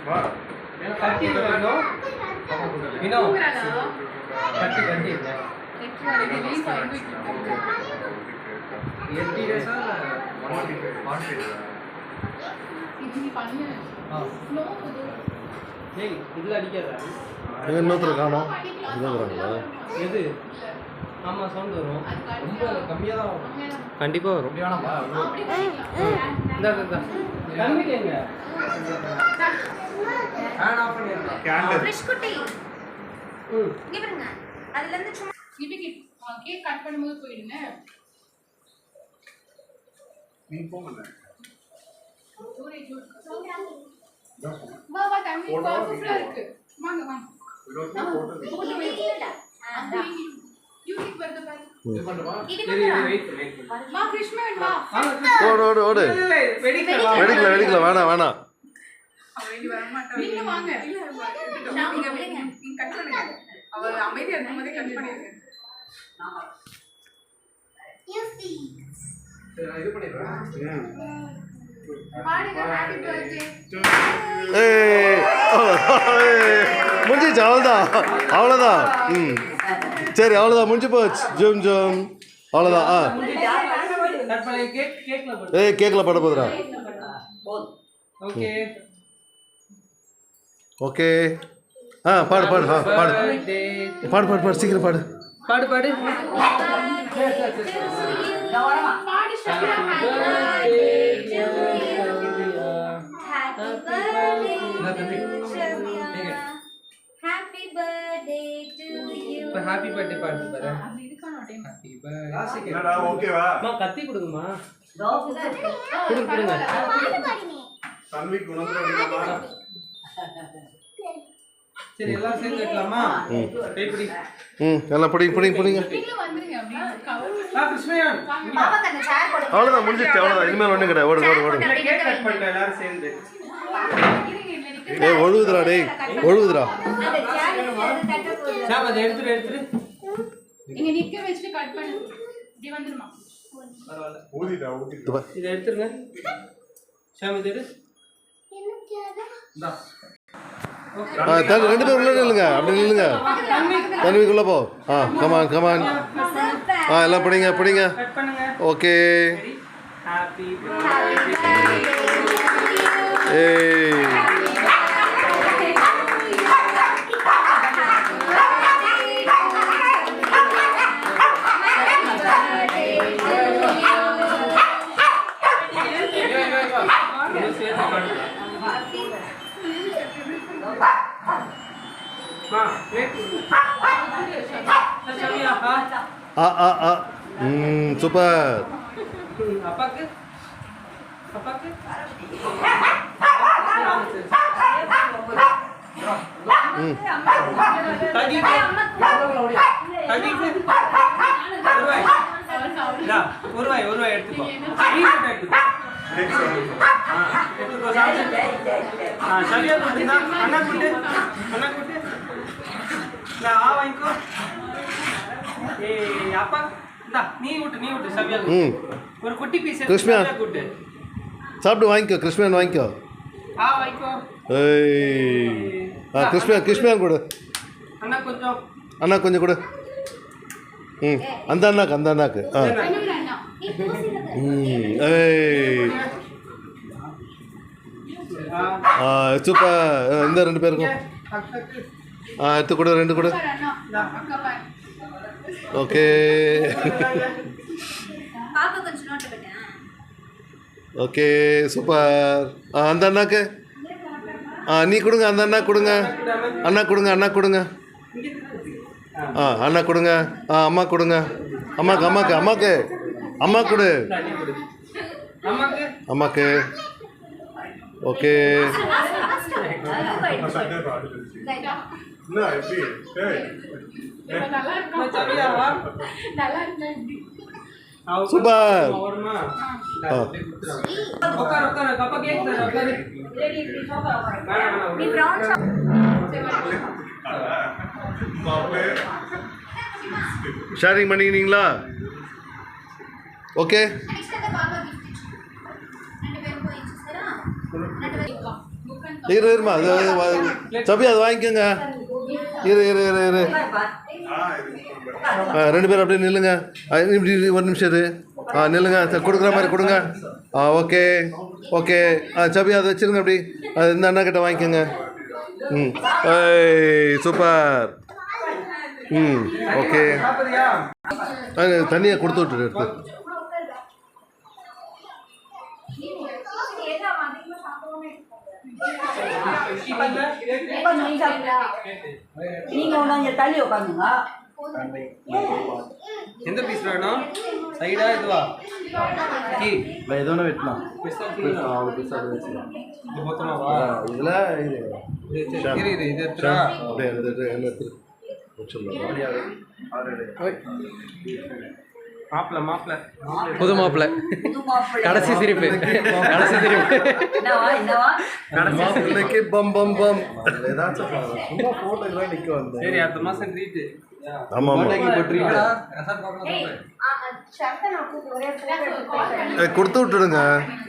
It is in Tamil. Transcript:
கட்டி வரணும் வினோ கட்டி கட்டி இதுல அடிக்காதா இன்னொருத்தர் காணோம் இதுங்கிறாங்களா எது ஆமாம் சவுண்ட் வரும் ரொம்ப கம்மியாக தான் வரும் கண்டிப்பாக வரும் கம்மிங்க ஃபேன் ஆஃப் பண்ணிடுறேன் ஃப்ரெஷ் குட்டி இங்க பாருங்க அதுல இருந்து சும்மா கேக் கட் பண்ணும்போது போயிடுங்க நீ போங்க வா வா தம்பி பர்ஃபெக்ட்டா இருக்கு வாங்க வாங்க போட்டு வைக்கலடா யூனிக் வருது பாரு இது பண்ணுவா வா கிருஷ்ணன் வா ஓடு வெடிக்கல வேணாம் அவரேடி வர மாட்டாங்க நீங்க வாங்க நீங்க விடுங்க நீங்க கட் பண்ணுங்க அவர் அமைதியா இருக்கும்போதே கட் பண்ணிடுங்க யூசி இது பண்ணிடுறேன் பாருங்க ஹேப்பி பர்த்டே முடிஞ்சிச்சு அவ்வளோதான் சரி அவ்வளோதான் முடிஞ்சு போச்சு ஜூம் ஜூம் அவ்வளோதான் கேக்கில் பட போதுரா ஓகே ஓகே பாடு சீக்கிரம் பாடு happy birthday to you happy birthday பாடு பாரு அப்படி இருக்கானோ டைம் ஹாப்பி பர்த்டே என்னடா ஓகேவா அம்மா கத்தி கொடுங்கம்மா பாடு பாடினே தன்விக்கு உணர்ந்துடா சரி எல்லாரும் சேர்ந்து வைக்கலாமா கைப்பிடி எல்லாம் பிடிங்க நீங்களும் வந்துருங்க அப்படி கவர் கிருஷ்ணயன் பாப்பாக்கு அந்த சேர் போடு அவ்வளோதான் முடிஞ்சிச்சு அவ்வளோதான் இனிமேல் ஒன்றும் கிடையாது ஓடு கேக் கட் பண்ணிட்டோம் எல்லாரும் சேர்ந்து ஒழுகுதுடா அந்த சேர் கட்ட போடு சாப் அதை எடுத்துரு இங்க நிக்க வச்சிட்டு கட் பண்ணு இப்படி வந்துருமா பரவாயில்ல ஊதிடா இதை எடுத்துருங்க சாம் இதை எடு இந்தா ரெண்டு பேரும் உள்ள நில்லுங்க அப்படி நில்லுங்க தன்விக்குள்ளே போ கமான் எல்லாம் பிடிங்க கட் பண்ணுங்க ஓகே ஹாப்பி ஏய் சூப்பர் அப்பாக்கு ஒரு ரூபாய் எடுத்துக்கோ அண்ணா கூட்டு வாங்கிக்கோ அப்பா நீ விட்டு சவியா ஒரு குட்டி பீஸ் கிருஷ்ணா கூட்டு சாப்பிட்டு வாங்கிக்கோ கிருஷ்ணன் வாங்கிக்கோ வாங்கிக்கோ ஏய் கிருஷ்ணன் கொடு அண்ணா கொஞ்சம் கொடு அந்த அண்ணாக்கு ஏய் சூப்பர் இந்த ரெண்டு பேருக்கும் எடுத்து கொடு ரெண்டு கொடு ஓகே பாப்பா கொஞ்சம் நோட் பண்ணு ஓகே சூப்பர் அந்த அண்ணாக்கு நீ கொடுங்க அந்த அண்ணா கொடுங்க அண்ணா கொடுங்க அண்ணா கொடுங்க அண்ணா கொடுங்க அம்மா கொடுங்க அம்மாக்கு அம்மா கொடு அம்மாக்கு ஓகே சூப்பர் ஷேரிங் பண்ணிக்கிறீங்களா ஓகே నెక్స్ట్ అయితే బాబా గిఫ్ట్ ఇచ్చు రెండు పేరు పోయి ఇచ్చేస్తారా రెండు పేరు புக் அண்ட் இருமா அது சபி அது வாங்கிக்கோங்க. இரு ரெண்டு பேரும் அப்படியே நில்லுங்க. இப்படி ஒரு நிமிஷம் இரு. நில்லுங்க. கொடுக்குற மாதிரி கொடுங்க. Okay okay. சபி அதை வச்சுருங்க. அப்படி அது இந்த அண்ணா கிட்ட வாங்கிக்கோங்க. சூப்பர். ஓகே. தண்ணியை கொடுத்து விட்டுரு எடுத்து. நீங்க ஒண்ணு தள்ளி உட்காந்துங்க. எந்த பீஸ் வேணும்? சைடா இதுவா? கீ ஏதோ ஒன்று வெட்டலாம். இது மொத்தமாவா? இதில் இது எத்தனை? அப்படியே எடுத்து மாப்பிள்ள புது மாப்பிள்ள கடைசி சிரிப்பு மாப்பிள்ளைக்கு பம் பம் பம் ஏதாச்சும் சும்மா போட்டோலாம் நிற்க வந்தேன். சரி அடுத்த மாதம் ட்ரீட்டு. ஆமாம் கொடுத்து விட்டுடுங்க.